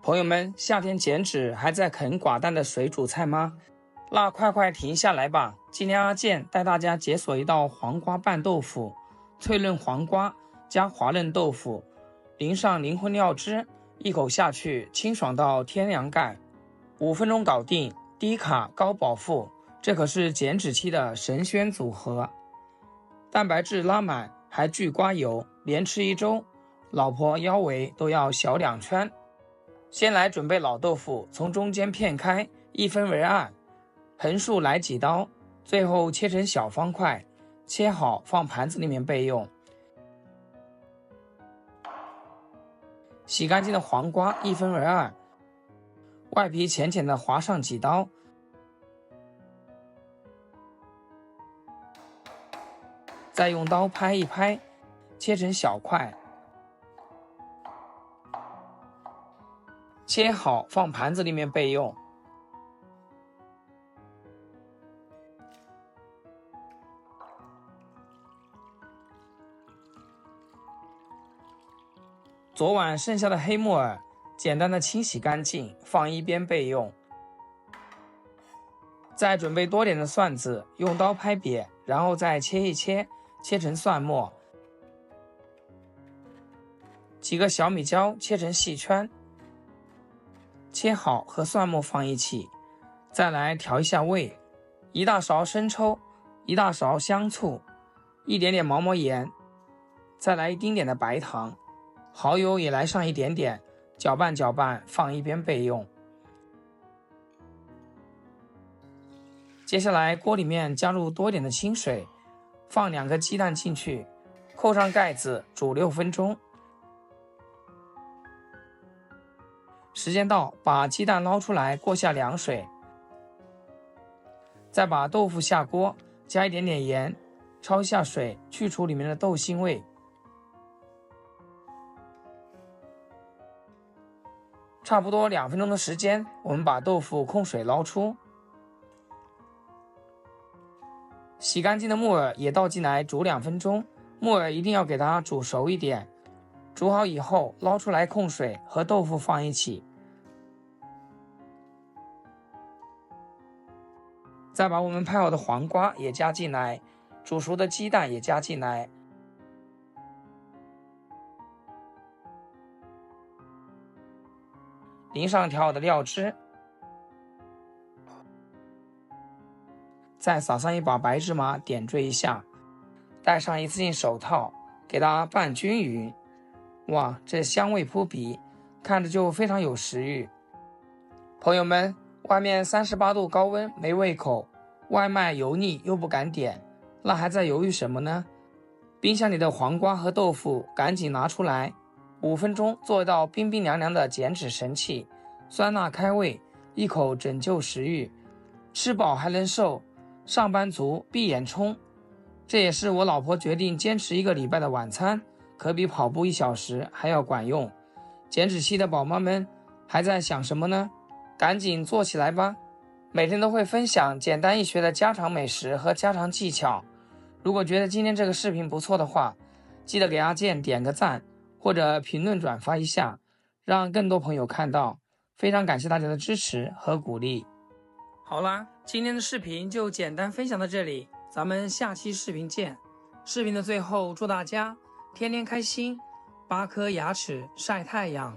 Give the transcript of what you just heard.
朋友们，夏天减脂还在啃寡淡的水煮菜吗？那快停下来吧！今天阿健带大家解锁一道黄瓜拌豆腐，脆嫩黄瓜加滑嫩豆腐，淋上灵魂料汁，一口下去清爽到天凉盖，5分钟搞定，低卡高饱腹，这可是减脂期的神仙组合。蛋白质拉满，还巨瓜油，连吃1周，老婆腰围都要小2圈。先来准备老豆腐，从中间片开，1分为2，横竖来几刀，最后切成小方块，切好放盘子里面备用。洗干净的黄瓜1分为2，外皮浅浅的划上几刀，再用刀拍一拍，切成小块，切好放盘子里面备用。昨晚剩下的黑木耳简单的清洗干净，放一边备用。再准备多点的蒜子，用刀拍扁，然后再切一切，切成蒜末。几个小米椒切成细圈，切好和蒜末放一起。再来调一下味，1大勺生抽，1大勺香醋，一点点毛盐，再来1丁点的白糖，蚝油也来上一点点，搅拌搅拌，放一边备用。接下来锅里面加入多点的清水，放2个鸡蛋进去，扣上盖子煮6分钟。时间到，把鸡蛋捞出来，过下凉水，再把豆腐下锅，加一点点盐，焯一下水，去除里面的豆腥味。差不多2分钟的时间，我们把豆腐控水捞出。洗干净的木耳也倒进来煮2分钟，木耳一定要给它煮熟一点。煮好以后捞出来控水，和豆腐放一起。再把我们拍好的黄瓜也加进来，煮熟的鸡蛋也加进来。淋上调好的料汁，再撒上一把白芝麻点缀一下，戴上一次性手套给它拌均匀。哇，这香味扑鼻，看着就非常有食欲。朋友们，外面38度高温没胃口，外卖油腻又不敢点，那还在犹豫什么呢？冰箱里的黄瓜和豆腐赶紧拿出来，5分钟做一道冰冰凉凉的减脂神器，酸辣开胃，一口拯救食欲，吃饱还能瘦，上班族闭眼冲。这也是我老婆决定坚持1个礼拜的晚餐，可比跑步1小时还要管用。减脂期的宝妈们还在想什么呢？赶紧做起来吧！每天都会分享简单易学的家常美食和家常技巧。如果觉得今天这个视频不错的话，记得给阿健点个赞，或者评论转发一下，让更多朋友看到。非常感谢大家的支持和鼓励。好啦，今天的视频就简单分享到这里，咱们下期视频见。视频的最后，祝大家天天开心，8颗牙齿晒太阳。